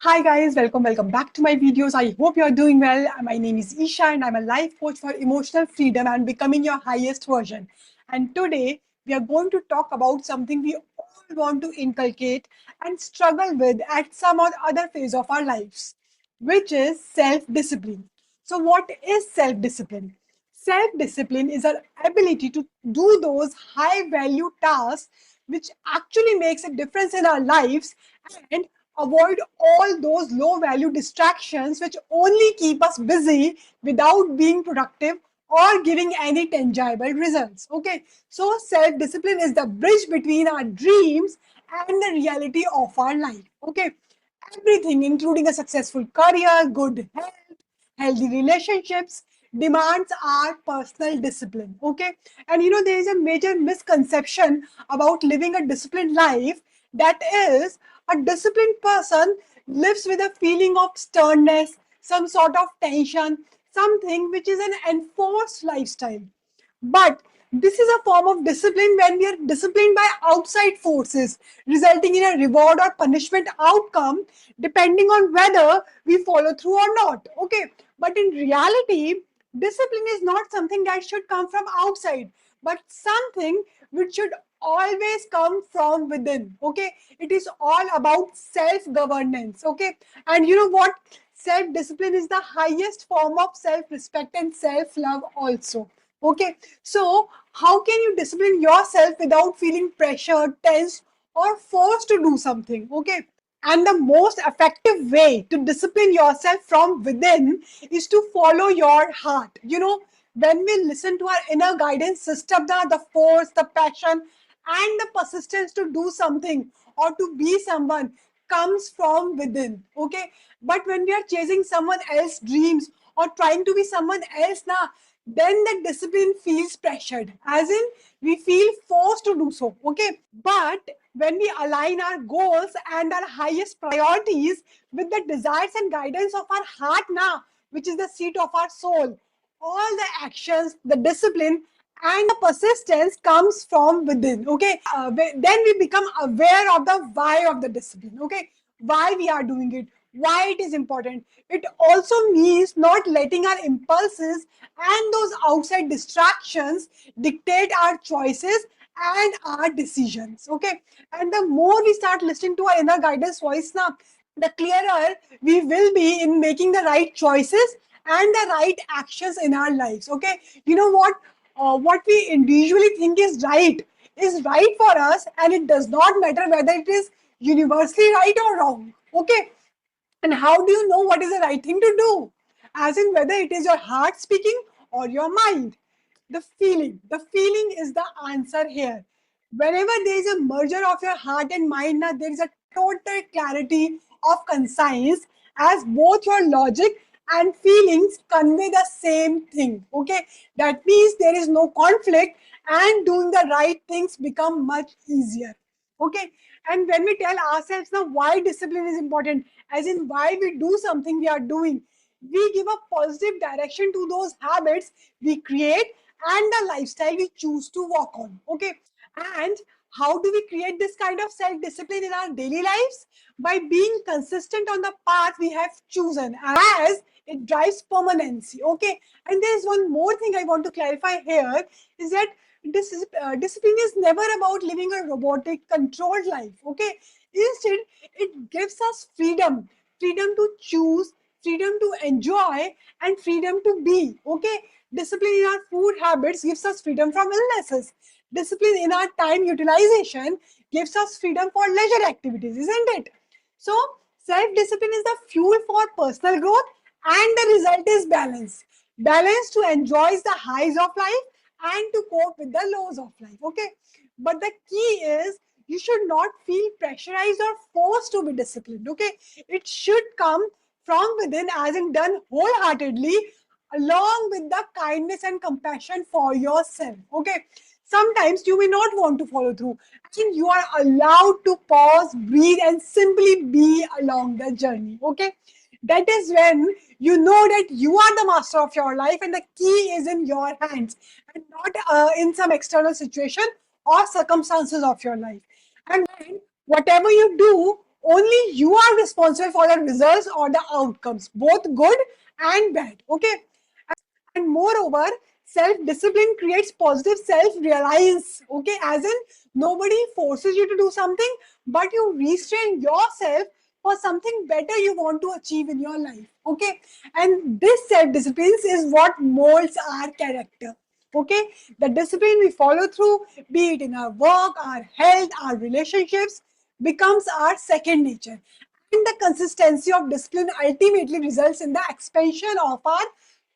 Hi guys, welcome back to my videos. I hope you're doing well. My name is Isha and I'm a life coach for emotional freedom and becoming your highest version. And today we are going to talk about something we all want to inculcate and struggle with at some or other phase of our lives, which is self-discipline. So what is self-discipline? Self-discipline is our ability to do those high-value tasks which actually makes a difference in our lives and avoid all those low-value distractions which only keep us busy without being productive or giving any tangible results. Okay, so self-discipline is the bridge between our dreams and the reality of our life. Okay, everything, including a successful career, good health, healthy relationships, demands our personal discipline. Okay, and there is a major misconception about living a disciplined life, that is, a disciplined person lives with a feeling of sternness, some sort of tension, something which is an enforced lifestyle. But this is a form of discipline when we are disciplined by outside forces, resulting in a reward or punishment outcome, depending on whether we follow through or not. Okay. But in reality, discipline is not something that should come from outside, but something which should always come from within. Okay. It is all about self governance. Okay. And you know what? Self discipline is the highest form of self respect and self love, also. Okay, so how can you discipline yourself without feeling pressured, tense, or forced to do something? Okay, and the most effective way to discipline yourself from within is to follow your heart. When we listen to our inner guidance system, the force, the passion, and the persistence to do something or to be someone comes from within. Okay, but when we are chasing someone else's dreams or trying to be someone else now, then the discipline feels pressured, as in we feel forced to do so. Okay, but when we align our goals and our highest priorities with the desires and guidance of our heart now, which is the seat of our soul, all the actions, the discipline, and the persistence comes from within. Okay, then we become aware of the why of the discipline. Okay, why we are doing it, why it is important. It also means not letting our impulses and those outside distractions dictate our choices and our decisions. Okay, and the more we start listening to our inner guidance voice now, the clearer we will be in making the right choices and the right actions in our lives. Okay, you know what? What we individually think is right for us, and it does not matter whether it is universally right or wrong. Okay, and how do you know what is the right thing to do? As in whether it is your heart speaking or your mind. The feeling is the answer here. Whenever there is a merger of your heart and mind, now there is a total clarity of conscience, as both your logic and feelings convey the same thing. Okay, that means there is no conflict and doing the right things become much easier. Okay, and when we tell ourselves now why discipline is important, as in why we do something we are doing, we give a positive direction to those habits we create and the lifestyle we choose to walk on. Okay, and how do we create this kind of self discipline in our daily lives? By being consistent on the path we have chosen, as it drives permanency. Okay, and there is one more thing I want to clarify here, is that discipline is never about living a robotic, controlled life. Okay, instead, it gives us freedom to choose, freedom to enjoy, and freedom to be. Okay, discipline in our food habits gives us freedom from illnesses. Discipline in our time utilization gives us freedom for leisure activities, isn't it? So, self discipline is the fuel for personal growth, and the result is balance. Balance to enjoy the highs of life and to cope with the lows of life. Okay, but the key is you should not feel pressurized or forced to be disciplined. Okay, it should come from within, as in done wholeheartedly, along with the kindness and compassion for yourself. Okay, sometimes you may not want to follow through, and you are allowed to pause, breathe, and simply be along the journey. Okay, that is when you know that you are the master of your life and the key is in your hands and not in some external situation or circumstances of your life. And then whatever you do, Only you are responsible for the results or the outcomes, both good and bad. Okay. And moreover, self-discipline creates positive self-reliance. Okay, as in nobody forces you to do something, but you restrain yourself for something better you want to achieve in your life. Okay, and this self-discipline is what molds our character. Okay, the discipline we follow through, be it in our work, our health, our relationships, becomes our second nature. And the consistency of discipline ultimately results in the expansion of our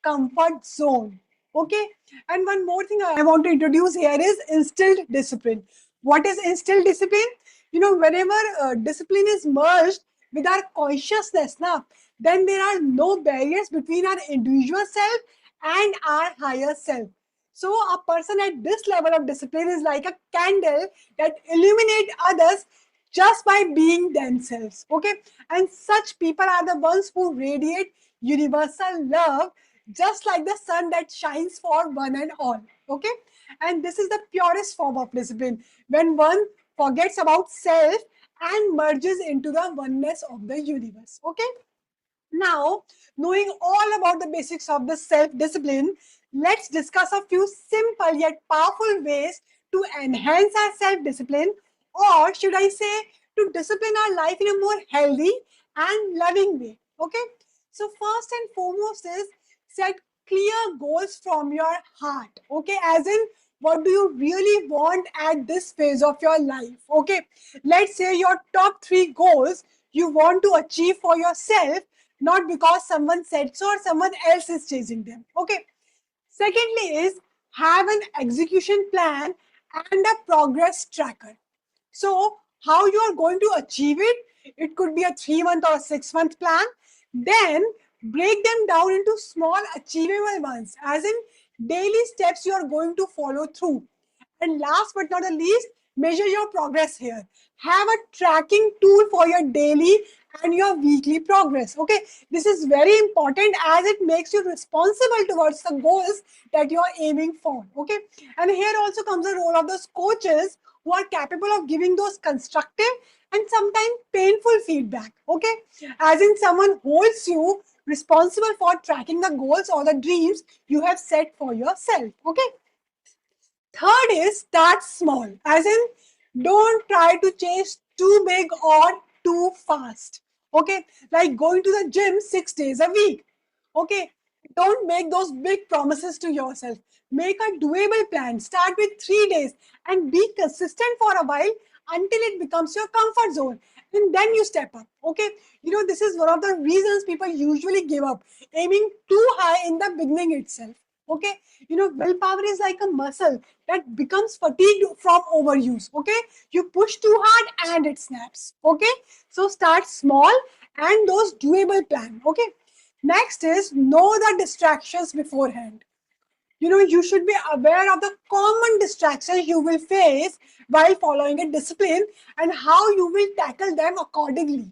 comfort zone. Okay, and one more thing I want to introduce here is instilled discipline. What is instilled discipline? You know, whenever discipline is merged with our consciousness, now, then there are no barriers between our individual self and our higher self. So a person at this level of discipline is like a candle that illuminates others just by being themselves. Okay, and such people are the ones who radiate universal love, just like the sun that shines for one and all. Okay, and this is the purest form of discipline, when one forgets about self and merges into the oneness of the universe. Okay, now, knowing all about the basics of the self-discipline, let's discuss a few simple yet powerful ways to enhance our self-discipline, or should I say, to discipline our life in a more healthy and loving way. Okay, so first and foremost is set clear goals from your heart. Okay, as in what do you really want at this phase of your life. Okay, let's say your top 3 goals you want to achieve for yourself, not because someone said so or someone else is chasing them. Okay, secondly is have an execution plan and a progress tracker. So how you are going to achieve it, it could be a 3 month or a 6 month plan. Then break them down into small achievable ones, as in daily steps you are going to follow through. And last but not the least, measure your progress here. Have a tracking tool for your daily and your weekly progress. Okay, this is very important as it makes you responsible towards the goals that you are aiming for. Okay, and here also comes the role of those coaches who are capable of giving those constructive and sometimes painful feedback. Okay, as in someone holds you responsible for tracking the goals or the dreams you have set for yourself. Okay, third is start small, as in don't try to chase too big or too fast. Okay, like going to the gym 6 days a week. Okay, don't make those big promises to yourself. Make a doable plan. Start with 3 days and be consistent for a while until it becomes your comfort zone. And then you step up. Okay, you know, this is one of the reasons people usually give up, aiming too high in the beginning itself. Okay, you know, willpower is like a muscle that becomes fatigued from overuse. Okay, you push too hard and it snaps. Okay, so start small and those doable plan. Okay, next is know the distractions beforehand. You know, you should be aware of the common distractions you will face while following a discipline and how you will tackle them accordingly.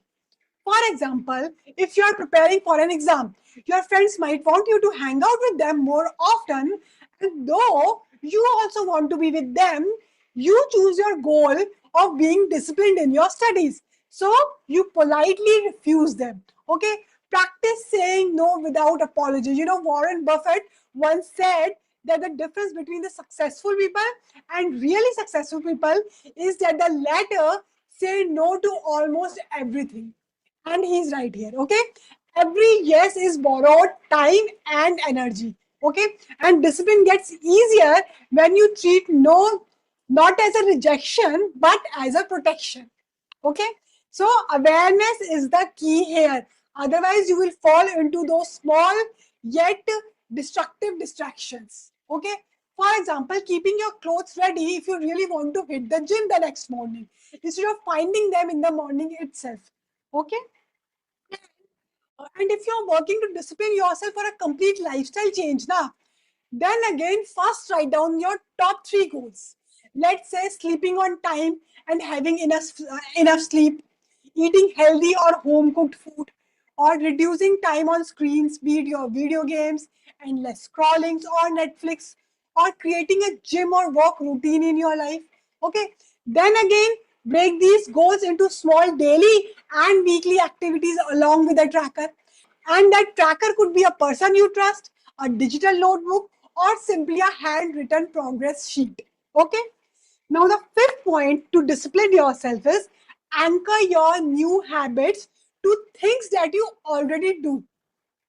For example, if you are preparing for an exam, your friends might want you to hang out with them more often, and though you also want to be with them, you choose your goal of being disciplined in your studies. So you politely refuse them. Okay, practice saying no without apology. You know, Warren Buffett once said that the difference between the successful people and really successful people is that the latter say no to almost everything. And he's right here. Okay, every yes is borrowed time and energy. Okay, and discipline gets easier when you treat no not as a rejection but as a protection. Okay, so awareness is the key here, otherwise you will fall into those small yet destructive distractions. Okay, for example, keeping your clothes ready if you really want to hit the gym the next morning instead of finding them in the morning itself. Okay, and if you're working to discipline yourself for a complete lifestyle change, now, then again, first write down your top 3 goals. Let's say sleeping on time and having enough sleep, eating healthy or home cooked food, or reducing time on screens, be it your video games and less scrollings or Netflix, or creating a gym or walk routine in your life. Okay. Then again, Break these goals into small daily and weekly activities along with a tracker. And that tracker could be a person you trust, a digital notebook, or simply a handwritten progress sheet. Okay? Now, the fifth point to discipline yourself is anchor your new habits to things that you already do.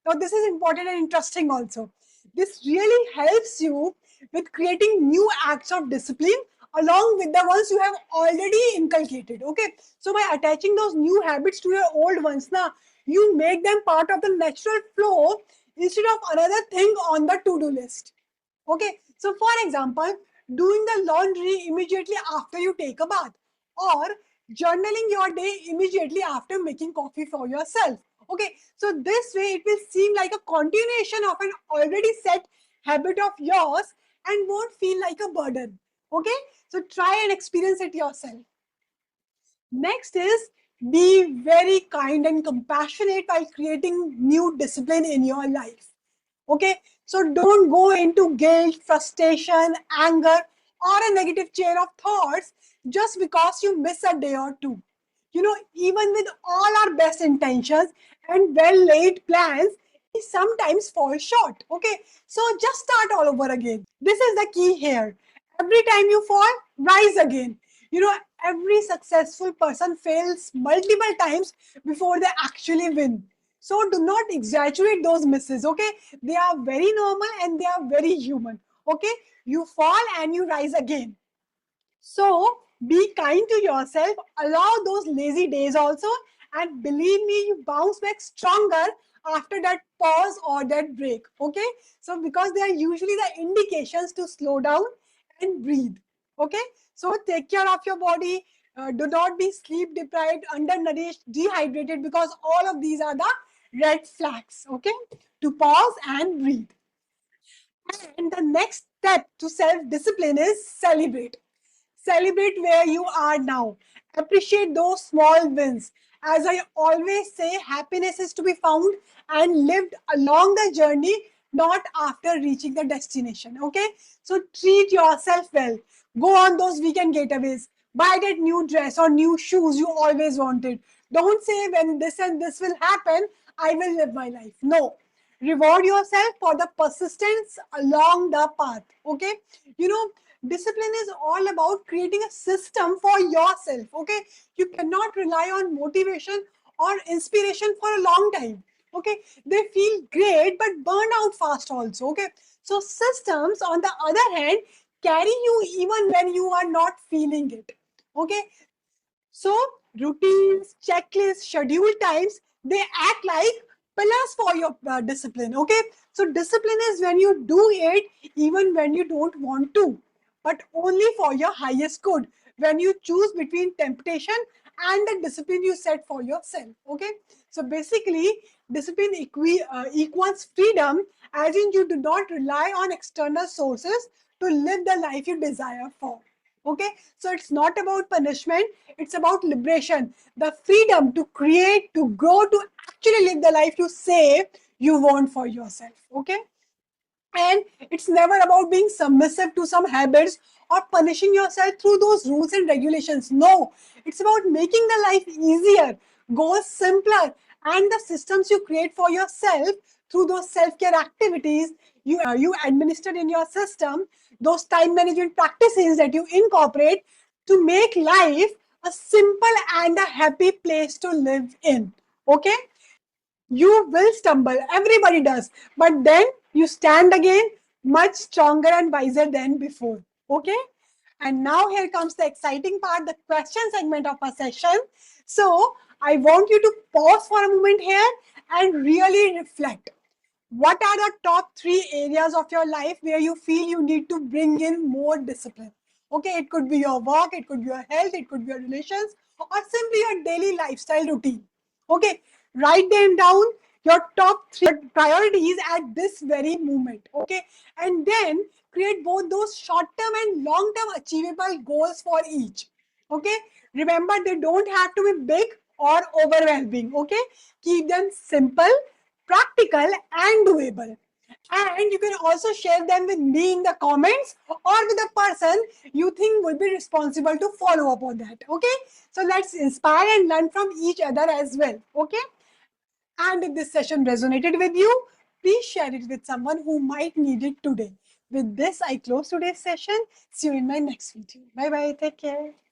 Now, this is important and interesting also. This really helps you with creating new acts of discipline along with the ones you have already inculcated. Okay, so by attaching those new habits to your old ones, now you make them part of the natural flow instead of another thing on the to-do list. Okay, so for example, doing the laundry immediately after you take a bath, or journaling your day immediately after making coffee for yourself. Okay, so this way it will seem like a continuation of an already set habit of yours and won't feel like a burden. Okay, so try and experience it yourself. Next is be very kind and compassionate while creating new discipline in your life. Okay, so don't go into guilt, frustration, anger, or a negative chain of thoughts just because you miss a day or two. Even with all our best intentions and well laid plans, we sometimes fall short. Okay, so just start all over again. This is the key here. Every time you fall, rise again. Every successful person fails multiple times before they actually win. So do not exaggerate those misses, okay? They are very normal and they are very human, okay? You fall and you rise again. So be kind to yourself, allow those lazy days also, and believe me, you bounce back stronger after that pause or that break. Okay, so because they are usually the indications to slow down and breathe. Okay, so take care of your body. Do not be sleep deprived, undernourished, dehydrated, because all of these are the red flags. Okay, to pause and breathe. And the next step to self discipline is celebrate. Celebrate where you are now. Appreciate those small wins. As I always say, happiness is to be found and lived along the journey, not after reaching the destination. Okay? So treat yourself well. Go on those weekend getaways. Buy that new dress or new shoes you always wanted. Don't say when this and this will happen, I will live my life. No, reward yourself for the persistence along the path. Okay, discipline is all about creating a system for yourself. Okay, you cannot rely on motivation or inspiration for a long time. Okay, they feel great but burn out fast also. Okay, so systems on the other hand carry you even when you are not feeling it. Okay, so routines, checklists, schedule times, they act like pillars for your discipline. Okay. So discipline is when you do it even when you don't want to, but only for your highest good. When you choose between temptation and the discipline you set for yourself. Okay. So basically, discipline equals freedom, as in you do not rely on external sources to live the life you desire for. Okay, so it's not about punishment, it's about liberation, the freedom to create, to grow, to actually live the life you say you want for yourself. Okay, and it's never about being submissive to some habits or punishing yourself through those rules and regulations. No, it's about making the life easier, goals simpler, and the systems you create for yourself through those self-care activities you administer in your system, those time management practices that you incorporate to make life a simple and a happy place to live in. Okay, you will stumble, everybody does, but then you stand again much stronger and wiser than before. Okay, and now here comes the exciting part, the question segment of our session. So I want you to pause for a moment here and really reflect. What are the top 3 areas of your life where you feel you need to bring in more discipline? Okay, it could be your work, it could be your health, it could be your relations, or simply your daily lifestyle routine. Okay, write them down, your top 3 priorities at this very moment. Okay, and then create both those short term and long term achievable goals for each. Okay, remember they don't have to be big or overwhelming. Okay, keep them simple, practical, and doable. And you can also share them with me in the comments or with the person you think will be responsible to follow up on that. Okay, so let's inspire and learn from each other as well. Okay, and if this session resonated with you, please share it with someone who might need it today. With this, I close today's session. See you in my next video. Bye bye. Take care.